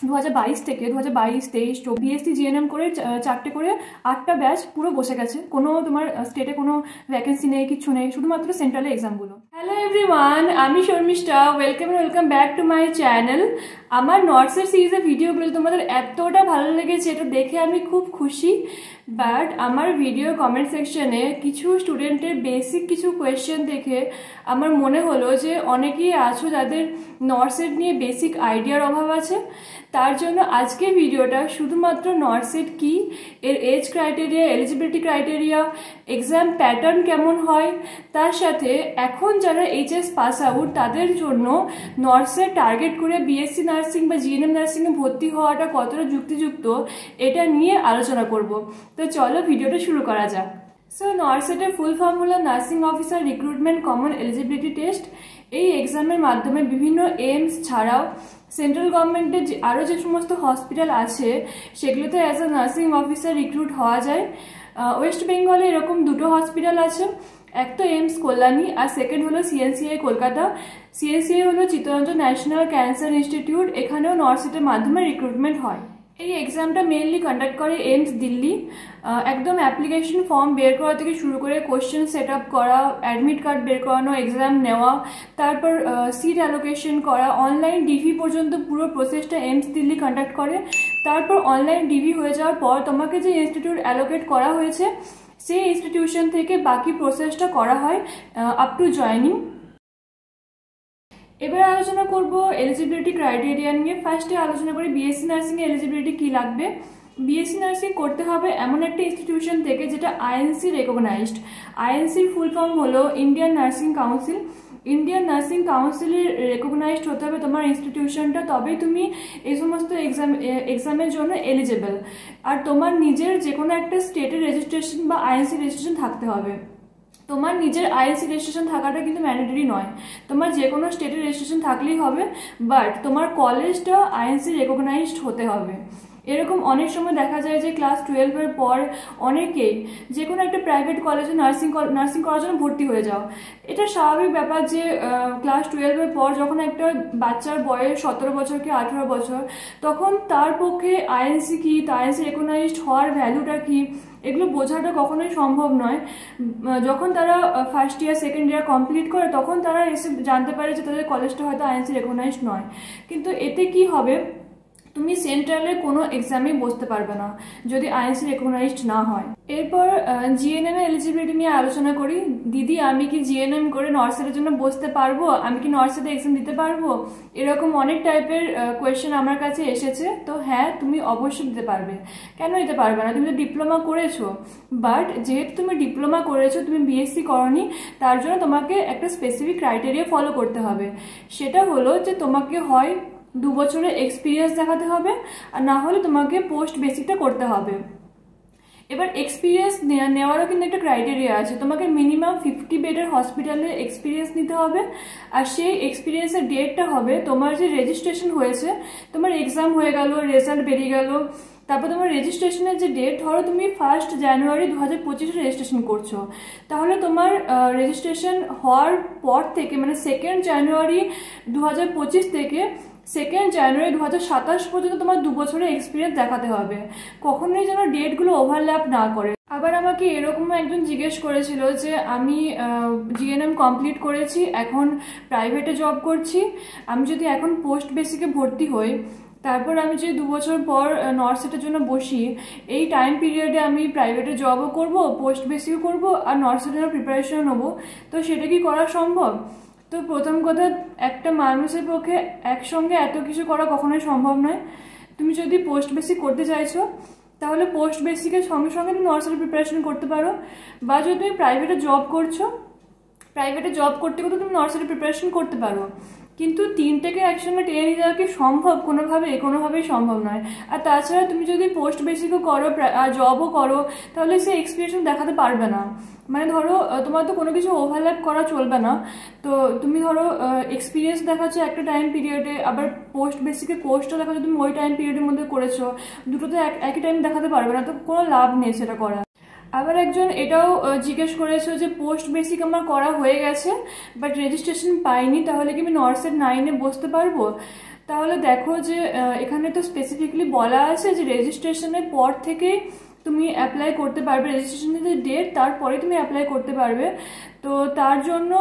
2022 থেকে 2022, 23, BSc GNM করে 4টে করে 8টা ব্যাচ পুরো বসে গেছে। কোনো তোমার স্টেটে কোনো ভ্যাকেন্সি নেই, কিছু নেই, শুধুমাত্র সেন্ট্রালে এক্সামগুলো। হ্যালো এভরিওয়ান, আমি Sharmistha, welcome back to my channel. আমার নর্সের সিরিজের ভিডিওগুলো তোমাদের এতটা ভালো লেগেছে, এটা দেখে আমি খুব খুশি। বাট আমার ভিডিও কমেন্ট সেকশনে কিছু স্টুডেন্টের বেসিক কিছু কোয়েশ্চেন দেখে আমার মনে হলো যে অনেকেই আছো যাদের নর্সেট নিয়ে বেসিক আইডিয়ার অভাব আছে। তার জন্য আজকে ভিডিওটা শুধুমাত্র নর্সেট কি, এর age criteria, eligibility criteria, exam pattern কেমন হয়, তার সাথে এখন যারা এইচএস পাস আউট তাদের জন্য নর্সের টার্গেট করে বিএসসি নার্সিং বা জিএনএম নার্সিংয়ে ভর্তি হওয়াটা কতটা যুক্তিযুক্ত, এটা নিয়ে আলোচনা করব। তো চলো ভিডিওটা শুরু করা যাক। সো নর্সেটের ফুল ফর্ম হলো nursing officer recruitment common eligibility test. এই এক্সামের মাধ্যমে বিভিন্ন এইমস ছাড়াও সেন্ট্রাল গভর্নমেন্টের আরও যে সমস্ত হসপিটাল আছে সেগুলোতে as a nursing officer recruit হওয়া যায়। ওয়েস্ট বেঙ্গলে এরকম দুটো হসপিটাল আছে, এক তো এইমস কল্যাণী আর সেকেন্ড হলো সিএনসিআই কলকাতা। সিএনসিআই হলো চিত্তরঞ্জন ন্যাশনাল ক্যান্সার ইনস্টিটিউট, এখানেও নর্সেটের মাধ্যমে রিক্রুটমেন্ট হয়। এই এক্সামটা মেইনলি কন্ডাক্ট করে এইমস দিল্লি। একদম অ্যাপ্লিকেশন ফর্ম বের করা থেকে শুরু করে কোশ্চেন সেট আপ করা, অ্যাডমিট কার্ড বের করানো, এক্সাম নেওয়া, তারপর সিট অ্যালোকেশন করা, অনলাইন ডিভি পর্যন্ত পুরো প্রসেসটা এইমস দিল্লি কন্ডাক্ট করে। তারপর অনলাইন ডিভি হয়ে যাওয়ার পর তোমাকে যে ইনস্টিটিউট অ্যালোকেট করা হয়েছে সেই ইনস্টিটিউশন থেকে বাকি প্রসেসটা করা হয় আপ টু জয়নিং। এবার আলোচনা করব এলিজিবিলিটি ক্রাইটেরিয়া নিয়ে। ফার্স্টে আলোচনা করি বিএসসি নার্সিং এ এলিজিবিলিটি কি লাগবে। বিএসসি নার্সিং করতে হবে এমন একটা ইনস্টিটিউশন থেকে যেটা আইএনসি রেকগনাইজড। আইএনসির ফুল ফর্ম হলো Indian nursing council. Indian nursing কাউন্সিলের রেকগনাইজড হতে হবে তোমার ইনস্টিটিউশনটা, তবেই তুমি এই সমস্ত এক্সামের জন্য এলিজেবল। আর তোমার নিজের যে কোনো একটা স্টেটের রেজিস্ট্রেশন বা আইএনসি রেজিস্ট্রেশন থাকতে হবে। তোমার নিজের আইএলসি রেজিস্ট্রেশন থাকাটা কিন্তু ম্যান্ডেটরি নয়, তোমার যে কোনো স্টেটের রেজিস্ট্রেশন থাকলেই হবে, বাট তোমার কলেজটা আইএলসি রেকগনাইজড হতে হবে। এরকম অনেক সময় দেখা যায় যে ক্লাস 12-এর পর অনেকেই যে কোনো একটা প্রাইভেট কলেজে নার্সিং করার জন্য ভর্তি হয়ে যাও। এটা স্বাভাবিক ব্যাপার যে ক্লাস 12-এর পর যখন একটা বাচ্চার বয়স 17 বছর কি 18 বছর, তখন তার পক্ষে আইএলসি কি, আইএলসি রেকগনাইজড হওয়ার ভ্যালুটা কি, এগুলো বোঝাটা কখনোই সম্ভব নয়। যখন তারা first year second year complete করে তখন তারা এসে জানতে পারে যে তাদের কলেজটা হয়তো আইএনসি রেকগনাইজড নয়। কিন্তু এতে কি হবে, তুমি সেন্ট্রালে কোনো এক্সামে বসতে পারবে না যদি আইএনসি রেকগনাইজড না হয়। এরপর জিএনএম এর এলিজিবিলিটি নিয়ে আলোচনা করি। দিদি, আমি কি জিএনএম করে নর্সেটের জন্য বসতে পারবো? আমি কি নর্সেটে এক্সাম দিতে পারবো? এরকম অনেক টাইপের কোয়েশ্চেন আমার কাছে এসেছে। তো হ্যাঁ, তুমি অবশ্যই দিতে পারবে। কেন দিতে পারবে না? তুমি তো ডিপ্লোমা করেছো। বাট যেহেতু তুমি ডিপ্লোমা করেছো, তুমি বিএসসি করনি, তার জন্য তোমাকে একটা স্পেসিফিক ক্রাইটেরিয়া ফলো করতে হবে। সেটা হলো যে তোমাকে হয় 2 বছরের এক্সপিরিয়েন্স দেখাতে হবে, আর না হলে তোমাকে পোস্ট বেসিকটা করতে হবে। এবার এক্সপিরিয়েন্স নেওয়ারও কিন্তু একটা ক্রাইটেরিয়া আছে। তোমাকে মিনিমাম 50 বেডের হসপিটালে এক্সপিরিয়েন্স নিতে হবে, আর সেই এক্সপিরিয়েন্সের ডেটটা হবে তোমার যে রেজিস্ট্রেশন হয়েছে, তোমার এক্সাম হয়ে গেল, রেজাল্ট বেরিয়ে গেল, তারপর তোমার রেজিস্ট্রেশনের যে ডেট, ধরো তুমি 1 জানুয়ারি 2025 রেজিস্ট্রেশন করছো, তাহলে তোমার রেজিস্ট্রেশন হওয়ার পর থেকে মানে 2 জানুয়ারি 2025 থেকে 2 জানুয়ারি 2027 পর্যন্ত তোমার 2 বছরের এক্সপিরিয়েন্স দেখাতে হবে। কখনোই যেন ডেটগুলো ওভারল্যাপ না করে। আবার আমাকে এরকম একজন জিজ্ঞেস করেছিল যে আমি জিএনএম কমপ্লিট করেছি, এখন প্রাইভেটে জব করছি, আমি যদি এখন পোস্ট বেসিকে ভর্তি হই, তারপর আমি যে 2 বছর পর নর্সেটের জন্য বসি, এই টাইম পিরিয়ডে আমি প্রাইভেটে জবও করব, পোস্ট বেসিকও করব, আর নর্সেটের প্রিপারেশনও নেবো, তো সেটা কি করা সম্ভব? তো প্রথম কথা, একটা মানুষের পক্ষে একসঙ্গে এত কিছু করা কখনোই সম্ভব নয়। তুমি যদি পোস্ট বেসিক করতে চাইছো, তাহলে পোস্ট বেসিকের সঙ্গে সঙ্গে তুমি নর্সের প্রিপারেশন করতে পারো, বা যদি তুমি প্রাইভেটে জব করছো, প্রাইভেটে জব করতে করতে তুমি নর্সের প্রিপারেশন করতে পারো। কিন্তু 3টেকে একসঙ্গে টেনে নিয়ে যাওয়া কি সম্ভব? কোনোভাবেই সম্ভব নয়। আর তাছাড়া তুমি যদি পোস্ট বেসিকও করো আর জবও করো, তাহলে সেই এক্সপিরিয়েন্স দেখাতে পারবে না। মানে ধরো তোমার তো কোনো কিছু ওভারল্যাপ করা চলবে না। তো তুমি ধরো এক্সপিরিয়েন্স দেখাচ্ছ একটা টাইম পিরিয়ডে, আবার পোস্ট বেসিকে কোর্সটা দেখাচ্ছ তুমি ওই টাইম পিরিয়ডের মধ্যে করেছো, দুটো তো একই টাইম দেখাতে পারবে না, তো কোনো লাভ নেই সেটা করা। আবার একজন এটাও জিজ্ঞেস করেছে যে পোস্ট বেসিক আমার করা হয়ে গেছে বাট রেজিস্ট্রেশন পাইনি, তাহলে কি আমি নর্সেট 9-এ বসতে পারবো? তাহলে দেখো যে এখানে তো স্পেসিফিকলি বলা আছে যে রেজিস্ট্রেশনের পর থেকে তুমি অ্যাপ্লাই করতে পারবে, রেজিস্ট্রেশনের যে ডেট তারপরে তুমি অ্যাপ্লাই করতে পারবে। তো তার জন্য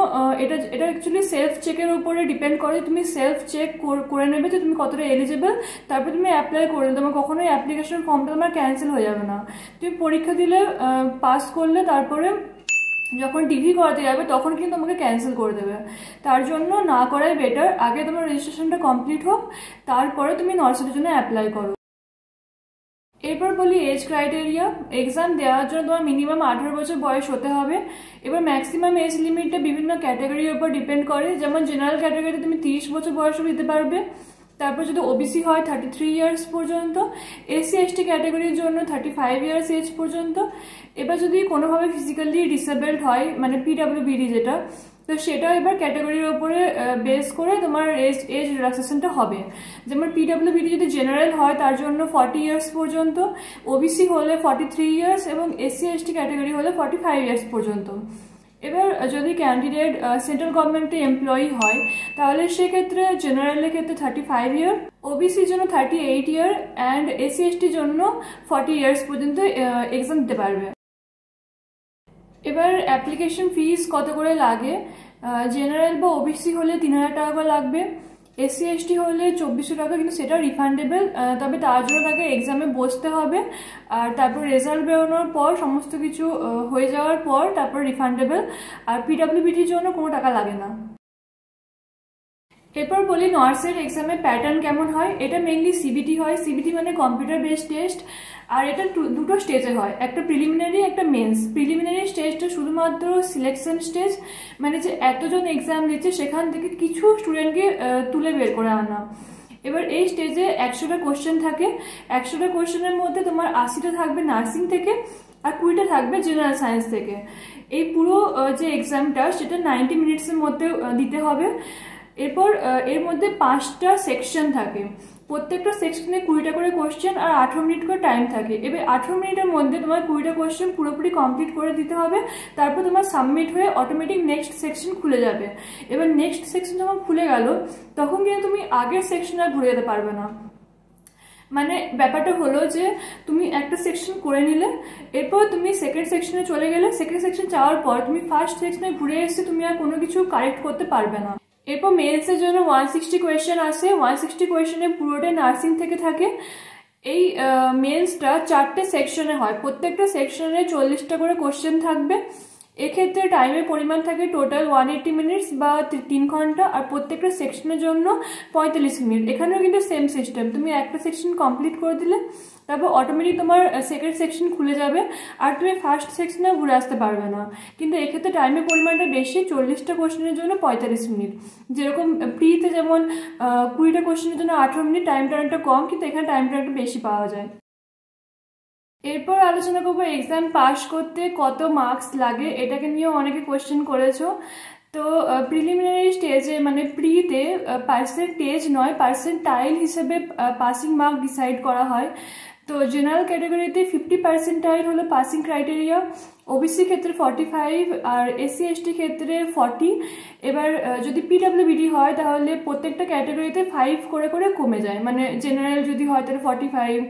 এটা অ্যাকচুয়ালি সেলফ চেকের উপরে ডিপেন্ড করে, তুমি সেলফ চেক করে নেবে যে তুমি কতটা এলিজিবল, তারপর তুমি অ্যাপ্লাই করে নেবে। তোমার কখনোই অ্যাপ্লিকেশন ফর্মটা তোমার ক্যান্সেল হয়ে যাবে না। তুমি পরীক্ষা দিলে, পাস করলে, তারপরে যখন ডিগ্রি করাতে যাবে তখন কিন্তু তোমাকে ক্যান্সেল করে দেবে। তার জন্য না করাই বেটার, আগে তোমার রেজিস্ট্রেশনটা কমপ্লিট হোক, তারপরে তুমি নার্সিংয়ের জন্য অ্যাপ্লাই করো। এরপর বলি এজ ক্রাইটেরিয়া। এক্সাম দেওয়ার জন্য তোমার মিনিমাম 18 বছর বয়স হতে হবে। এবার ম্যাক্সিমাম এজ লিমিটটা বিভিন্ন ক্যাটাগরির উপর ডিপেন্ড করে, যেমন জেনারেল ক্যাটাগরিতে তুমি 30 বছর বয়সও দিতে পারবে। তারপর যদি ওবিসি হয় 33 ইয়ার্স পর্যন্ত, এসসি এসটি ক্যাটাগরির জন্য 35 ইয়ার্স এজ পর্যন্ত। এবার যদি কোনোভাবে ফিজিক্যালি ডিসেবলড হয়, মানে পিডাব্লিউবিডি যেটা, তো সেটা এবার ক্যাটাগরির উপরে বেস করে তোমার এজ রিল্যাক্সেশনটা হবে। যেমন পিডাব্লিউবিডি যদি জেনারেল হয় তার জন্য 40 ইয়ার্স পর্যন্ত, ওবিসি হলে 43 ইয়ার্স এবং এসসি এসটি ক্যাটাগরি হলে 45 ইয়ার্স পর্যন্ত। এবার যদি ক্যান্ডিডেট সেন্ট্রাল গভর্নমেন্টে এমপ্লয়ি হয় তাহলে সেক্ষেত্রে জেনারেলের ক্ষেত্রে 35 ইয়ার, ওবিসির জন্য 38 ইয়ার অ্যান্ড এসসি এসটির জন্য 40 ইয়ার্স পর্যন্ত এক্সাম দিতে পারবে। এবার অ্যাপ্লিকেশন ফিস কত করে লাগে? জেনারেল বা ওবিসি হলে 3000 টাকা করে লাগবে, এসসি এসটি হলে 2400 টাকা, কিন্তু সেটা রিফান্ডেবল। তবে তার জন্য তাকে এক্সামে বসতে হবে, আর তারপর রেজাল্ট বেরোনোর পর সমস্ত কিছু হয়ে যাওয়ার পর তারপর রিফান্ডেবল। আর পিডাব্লিউবিডির জন্য কোনো টাকা লাগে না। এরপর বলি নার্সের এক্সামের প্যাটার্ন কেমন হয়। এটা মেইনলি সিবিটি হয়। সিবিটি মানে কম্পিউটার বেসড টেস্ট, আর এটা দুটো স্টেজে হয়, একটা প্রিলিমিনারি একটা মেন্স। প্রিলিমিনারি স্টেজটা শুধুমাত্র সিলেকশন স্টেজ, মানে যে এতজন এক্সাম দিচ্ছে সেখান থেকে কিছু স্টুডেন্টকে তুলে বের করে আনা। এবার এই স্টেজে 100টা কোশ্চেন থাকে। 100টা কোশ্চেনের মধ্যে তোমার 80টা থাকবে নার্সিং থেকে আর 20টা থাকবে জেনারেল সায়েন্স থেকে। এই পুরো যে এক্সামটা সেটা 90 মিনিটসের মধ্যে দিতে হবে। এরপর এর মধ্যে 5টা সেকশন থাকে, প্রত্যেকটা সেকশনে 20টা করে কোশ্চেন আর 18 মিনিট করে টাইম থাকে। এবার 18 মিনিটের মধ্যে তোমার 20টা কোশ্চেন পুরোপুরি কমপ্লিট করে দিতে হবে, তারপর তোমার সাবমিট হয়ে অটোমেটিক নেক্সট সেকশন খুলে যাবে। এবার নেক্সট সেকশন যখন খুলে গেল তখন কিন্তু তুমি আগের সেকশন আর ঘুরে যেতে পারবে না। মানে ব্যাপারটা হলো যে তুমি একটা সেকশন করে নিলে, এরপর তুমি সেকেন্ড সেকশনে চলে গেলে, সেকেন্ড সেকশন যাওয়ার পর তুমি ফার্স্ট সেকশনে ঘুরে এসে তুমি আর কোনো কিছু কারেক্ট করতে পারবে না। এরপর মেন্সের জন্য 160 কোয়েশ্চেন আসে। 160 কোয়েশ্চেনে পুরোটাই নার্সিং থেকে থাকে। এই মেন্সটা 4টে সেকশনে হয়, প্রত্যেকটা সেকশনে 40টা করে কোয়েশ্চেন থাকবে। এক্ষেত্রে টাইমের পরিমাণ থাকে টোটাল 180 মিনিটস বা 3 ঘন্টা, আর প্রত্যেকটা সেকশনের জন্য 45 মিনিট। এখানেও কিন্তু সেম সিস্টেম, তুমি একটা সেকশন কমপ্লিট করে দিলে তারপর অটোমেটিক তোমার সেকেন্ড সেকশন খুলে যাবে, আর তুমি ফার্স্ট সেকশনে ঘুরে আসতে পারবে না। কিন্তু এক্ষেত্রে টাইমের পরিমাণটা বেশি, 40টা কোশ্চেনের জন্য 45 মিনিট। যেরকম প্রিতে যেমন 20টা কোশ্চেনের জন্য 18 মিনিট, টাইমটা অনেকটা কম, কিন্তু এখানে টাইমটা একটু বেশি পাওয়া যায়। এরপর আলোচনা করবো এক্সাম পাস করতে কত মার্কস লাগে। এটাকে নিয়েও অনেকে কোয়েশ্চেন করেছো। তো প্রিলিমিনারি স্টেজে মানে প্রিতে পার্সেন্টেজ নয়, পার্সেন্টাইল হিসেবে পাসিং মার্ক ডিসাইড করা হয়। তো জেনারেল ক্যাটাগরিতে 50% হলো পাসিং ক্রাইটেরিয়া, ওবিসি ক্ষেত্রে 45 আর এসসি এসটি ক্ষেত্রে 40। এবার যদি পিডাব্লিউবিডি হয় তাহলে প্রত্যেকটা ক্যাটাগরিতে 5 করে করে কমে যায়, মানে জেনারেল যদি হয় তাহলে 45,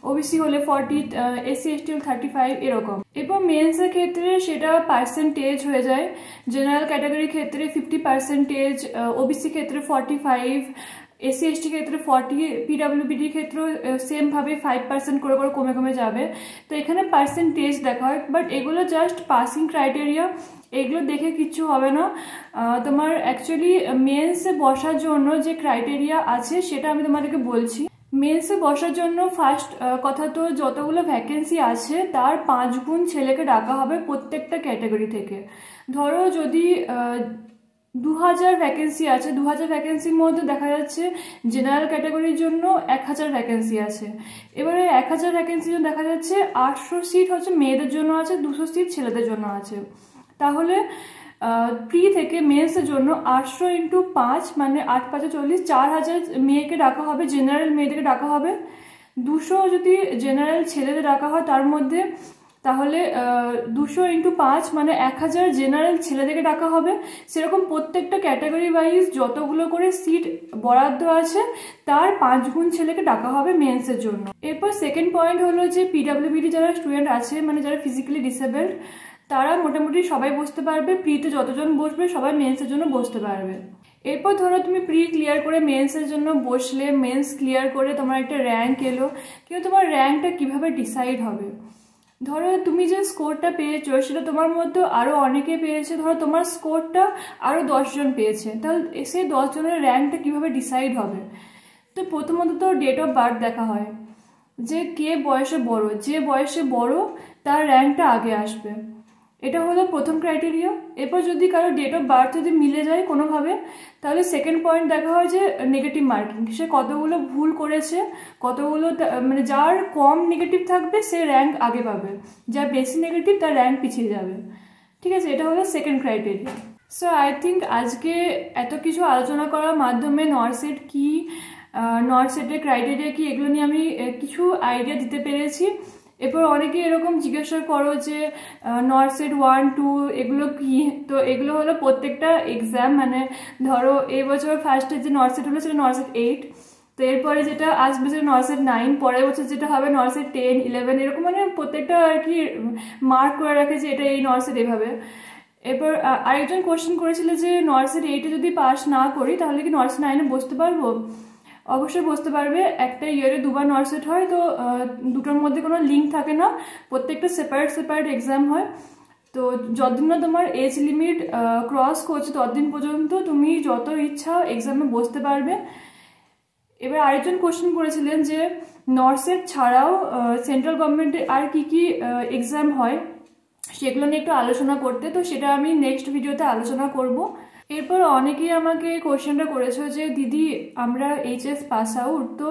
ওবিসি হলে 40, এসসি এসটি হলে 35 এরকম। এরপর মেন্সের ক্ষেত্রে সেটা পার্সেন্টেজ হয়ে যায়। জেনারেল ক্যাটাগরির ক্ষেত্রে 50%, ওবিসি ক্ষেত্রে 45, এসসি এসটি ক্ষেত্রে 40, পিডাব্লিউবিডির ক্ষেত্রেও সেমভাবে 5% করে করে কমে কমে যাবে। তো এখানে পার্সেন্টেজ দেখা হয়, বাট এগুলো জাস্ট পাসিং ক্রাইটেরিয়া, এগুলো দেখে কিচ্ছু হবে না। তোমার অ্যাকচুয়ালি মেন্সে বসার জন্য যে ক্রাইটেরিয়া আছে সেটা আমি তোমাদেরকে বলছি। মেন্সে বসার জন্য ফার্স্ট কথা তো যতগুলো ভ্যাকেন্সি আছে তার 5 গুণ ছেলেকে ডাকা হবে প্রত্যেকটা ক্যাটাগরি থেকে। ধরো যদি 2000 ভ্যাকেন্সি আছে, 2000 ভ্যাকেন্সির মধ্যে দেখা যাচ্ছে জেনারেল ক্যাটাগরির জন্য 1000 ভ্যাকেন্সি আছে। এবারে 1000 ভ্যাকেন্সির জন্য দেখা যাচ্ছে 800 সিট হচ্ছে মেয়েদের জন্য আছে, 200 সিট ছেলেদের জন্য আছে। তাহলে প্রি থেকে মেন্সের জন্য 800 × 5 মানে 8 × 5 = 40, 4000 মেয়েকে ডাকা হবে, জেনারেল মেয়েদেরকে ডাকা হবে। 200 যদি জেনারেল ছেলেদের ডাকা হয় তাহলে 200x5 মানে 1000 জেনারেল ছেলেদেরকে ডাকা হবে। সেরকম প্রত্যেকটা ক্যাটাগরি ওয়াইজ যতগুলো করে সিট বরাদ্দ আছে তার 5 গুণ ছেলেকে ডাকা হবে মেন্সের জন্য। এরপর সেকেন্ড পয়েন্ট হলো যে পিডাব্লিউবিডি যারা স্টুডেন্ট আছে, মানে যারা ফিজিক্যালি ডিসেবলড, তারা মোটামুটি সবাই বসতে পারবে। প্রিতে যতজন বসবে সবাই মেন্সের জন্য বসতে পারবে। এরপর ধরো তুমি প্রি ক্লিয়ার করে মেন্সের জন্য বসলে, মেন্স ক্লিয়ার করে তোমার একটা র্যাঙ্ক এলো, কিন্তু তোমার র্যাঙ্কটা কিভাবে ডিসাইড হবে? ধরো তুমি যে স্কোরটা পেয়েছো সেটা তোমার মধ্যে আরও অনেকে পেয়েছে, ধরো তোমার স্কোরটা আরও 10 জন পেয়েছে, তাহলে সেই 10 জনের র্যাঙ্কটা কিভাবে ডিসাইড হবে? তো প্রথমত তো ডেট অফ বার্থ দেখা হয়, যে কে বয়সে বড়, যে বয়সে বড় তার র্যাঙ্কটা আগে আসবে, এটা হলো প্রথম ক্রাইটেরিয়া। এরপর যদি কারো ডেট অফ বার্থ যদি মিলে যায় কোনোভাবে, তাহলে সেকেন্ড পয়েন্ট দেখা হয় যে নেগেটিভ মার্কিং, সে কতগুলো ভুল করেছে, কতগুলো মানে যার কম নেগেটিভ থাকবে সে র্যাঙ্ক আগে পাবে, যার বেশি নেগেটিভ তার র্যাঙ্ক পিছিয়ে যাবে। ঠিক আছে, এটা হলো second criteria. So I think আজকে এত কিছু আলোচনা করার মাধ্যমে নরসেট কি, নরসেটের ক্রাইটেরিয়া কি, এগুলো নিয়ে আমি কিছু আইডিয়া দিতে পেরেছি। এরপর অনেকে এরকম জিজ্ঞাসা করো যে নরসেট 1, 2 এগুলো কি? তো এগুলো হলো প্রত্যেকটা এক্সাম, মানে ধরো এই বছর ফার্স্টে যে নরসেট হলো সেটা নরসেট 8, তো এরপরে যেটা আসবে সেটা নরসেট 9, পরের বছর যেটা হবে নরসেট 10, 11 এরকম, মানে প্রত্যেকটা আর কি মার্ক করে রাখে যে এটা এই নরসেট এভাবে। এরপর আরেকজন কোয়েশ্চেন করেছিল যে নরসেট 8-এ যদি পাস না করি তাহলে কি নরসেট 9-এ বসতে পারবো? অবশ্যই বসতে পারবে। একটা ইয়ারে দুবার নরসেট হয়, তো দুটোর মধ্যে কোনো লিঙ্ক থাকে না, প্রত্যেকটা সেপারেট এক্সাম হয়। তো যতদিন না তোমার এজ লিমিট ক্রস করছে ততদিন পর্যন্ত তুমি যত ইচ্ছা এক্সামে বসতে পারবে। এবার আরেকজন কোয়েশ্চেন করেছিলেন যে নরসেট ছাড়াও সেন্ট্রাল গভর্নমেন্টের আর কি কি এক্সাম হয় সেগুলো নিয়ে একটু আলোচনা করতে, তো সেটা আমি নেক্সট ভিডিওতে আলোচনা করব। এরপর অনেকেই আমাকে কোয়েশ্চেনটা করেছো যে দিদি আমরা এইচএস পাস আউট, তো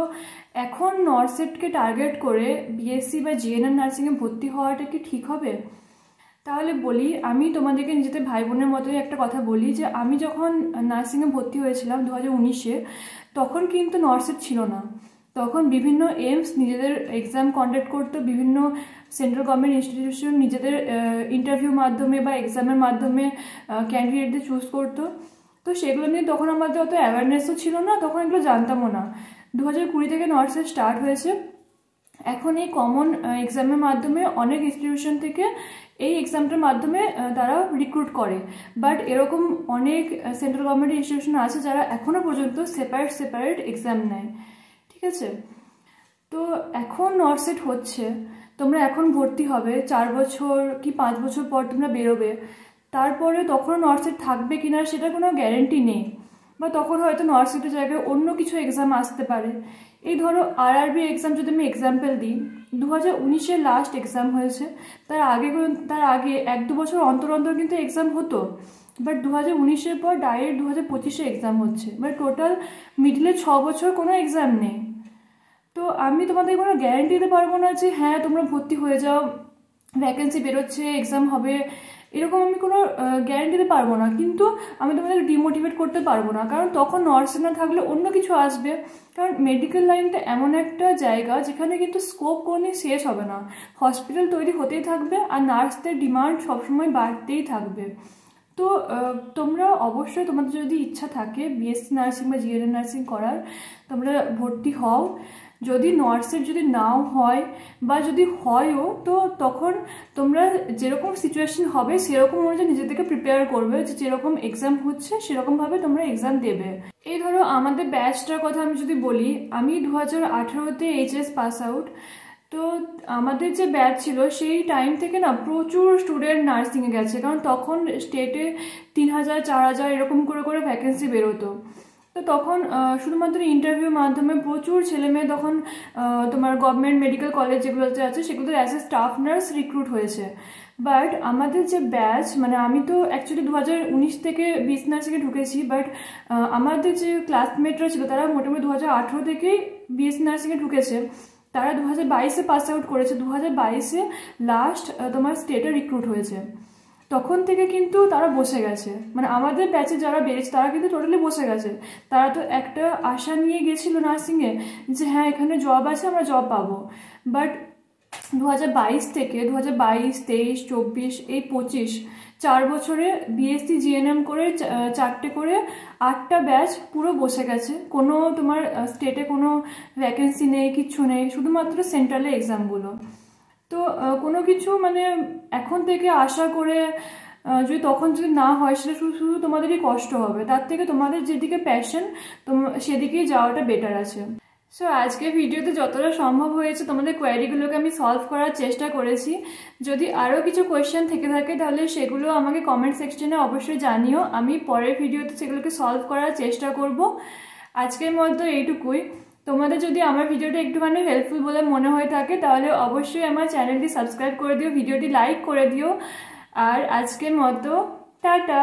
এখন নরসেটকে টার্গেট করে বিএসসি বা জিএনএম নার্সিংয়ে ভর্তি হওয়াটা কি ঠিক হবে? তাহলে বলি, আমি তোমাদেরকে নিজেদের ভাই বোনের মতোই একটা কথা বলি যে আমি যখন নার্সিংয়ে ভর্তি হয়েছিলাম 2019-এ, তখন কিন্তু নরসেট ছিল না। তখন বিভিন্ন এইমস নিজেদের এক্সাম কন্ডাক্ট করতো, বিভিন্ন সেন্ট্রাল গভর্নমেন্ট ইনস্টিটিউশন নিজেদের ইন্টারভিউর মাধ্যমে বা এক্সামের মাধ্যমে ক্যান্ডিডেটদের চুজ করতো। তো সেগুলো নিয়ে তখন আমাদের অত অ্যাওয়ারনেসও ছিল না, তখন এগুলো জানতামও না। 2020 থেকে নরসেট স্টার্ট হয়েছে। এখন এই কমন এক্সামের মাধ্যমে অনেক ইনস্টিটিউশন থেকে এই এক্সামটার মাধ্যমে তারা রিক্রুট করে, বাট এরকম অনেক সেন্ট্রাল গভর্নমেন্ট ইনস্টিটিউশন আছে যারা এখনও পর্যন্ত সেপারেট এক্সাম নেয়। ঠিক আছে, তো এখন নরসেট হচ্ছে, তোমরা এখন ভর্তি হবে, 4 বছর কি 5 বছর পর তোমরা বেরোবে, তারপরে তখনও নরসেট থাকবে কিনা সেটা কোনো গ্যারেন্টি নেই, বা তখন হয়তো নরসেটের জায়গায় অন্য কিছু এক্সাম আসতে পারে। এই ধরো আরআরবি এক্সাম যদি আমি এক্সাম্পল দিই, 2019-এর লাস্ট এক্সাম হয়েছে, তার আগে 1-2 বছর অন্তর অন্তর কিন্তু এক্সাম হতো, বাট 2019-এর পর ডাইরেক্ট 2025-এ এক্সাম হচ্ছে, বাট টোটাল মিডলে 6 বছর কোনো এক্সাম নেই। তো আমি তোমাদের কোনো গ্যারেন্টি দিতে পারবো না যে হ্যাঁ তোমরা ভর্তি হয়ে যাও, ভ্যাকেন্সি বেরোচ্ছে, এক্সাম হবে, এরকম আমি কোনো গ্যারেন্টি দিতে পারবো না। কিন্তু আমি তোমাদের ডিমোটিভেট করতে পারবো না, কারণ তখন নরসেট না থাকলে অন্য কিছু আসবে। কারণ মেডিকেল লাইনটা এমন একটা জায়গা যেখানে কিন্তু স্কোপ কোনো শেষ হবে না, হসপিটাল তৈরি হতেই থাকবে আর নার্সদের ডিমান্ড সবসময় বাড়তেই থাকবে। তো তোমরা অবশ্যই তোমাদের যদি ইচ্ছা থাকে বিএসসি নার্সিং বা জিএনএম নার্সিং করার, তোমরা ভর্তি হও। যদি নরসেট যদি নাও হয় বা যদি হয়ও, তো তখন তোমরা যেরকম সিচুয়েশন হবে সেরকম অনুযায়ী নিজেদেরকে প্রিপেয়ার করবে, যে যেরকম এক্সাম হচ্ছে সেরকমভাবে তোমরা এক্সাম দেবে। এই ধরো আমাদের ব্যাচটার কথা আমি যদি বলি, আমি 2018-তে এইচএস পাস আউট। তো আমাদের যে ব্যাচ ছিল সেই টাইম থেকে না প্রচুর স্টুডেন্ট নার্সিংয়ে গেছে, কারণ তখন স্টেটে 3000 4000 এরকম করে ভ্যাকেন্সি বেরোতো। তো তখন শুধুমাত্র ইন্টারভিউর মাধ্যমে প্রচুর ছেলেমেয়ে তখন তোমার গভর্নমেন্ট মেডিকেল কলেজ যেগুলোতে আছে সেগুলোতে as a staff nurse recruit হয়েছে। বাট আমাদের যে ব্যাচ, মানে আমি তো অ্যাকচুয়ালি 2019 থেকে বিএসসি নার্সিংয়ে ঢুকেছি, বাট আমাদের যে ক্লাসমেটরা ছিল তারা মোটামুটি 2018 থেকেই বিএসসি নার্সিংয়ে ঢুকেছে। তারা 2022-এ পাস আউট করেছে, 2022-এ লাস্ট তোমার স্টেটে রিক্রুট হয়েছে। তখন থেকে কিন্তু তারা বসে গেছে, মানে আমাদের ব্যাচে যারা বেরিয়েছে তারা কিন্তু টোটালি বসে গেছে। তারা তো একটা আশা নিয়ে গেছিলো নার্সিংয়ে যে হ্যাঁ এখানে জব আছে, আমরা জব পাবো, বাট 2022 থেকে 2022, 23, 24 এই 25 4 বছরে বিএসসি জিএনএম করে 4টে করে 8টা ব্যাচ পুরো বসে গেছে। কোনো তোমার স্টেটে কোনো ভ্যাকেন্সি নেই, কিচ্ছু নেই, শুধুমাত্র সেন্ট্রালে এক্সামগুলো। তো কোনো কিছু মানে এখন থেকে আশা করে যদি তখন যদি না হয় সেটা শুধু শুধু তোমাদেরই কষ্ট হবে। তার থেকে তোমাদের যেদিকে প্যাশন সেদিকেই যাওয়াটা বেটার আছে। সো আজকে ভিডিওতে যতটা সম্ভব হয়েছে তোমাদের কোয়ারিগুলোকে আমি সলভ করার চেষ্টা করেছি। যদি আরও কিছু কোয়েশ্চেন থেকে থাকে তাহলে সেগুলো আমাকে কমেন্ট সেকশনে অবশ্যই জানিও, আমি পরের ভিডিওতে সেগুলোকে সলভ করার চেষ্টা করব। আজকের মতো এইটুকুই। তোমাদের যদি আমার ভিডিওটা একটুখানি হেল্পফুল বলে মনে হয়ে থাকে তাহলে অবশ্যই আমার চ্যানেলটি সাবস্ক্রাইব করে দিও, ভিডিওটি লাইক করে দিও। আর আজকের মতো টাটা।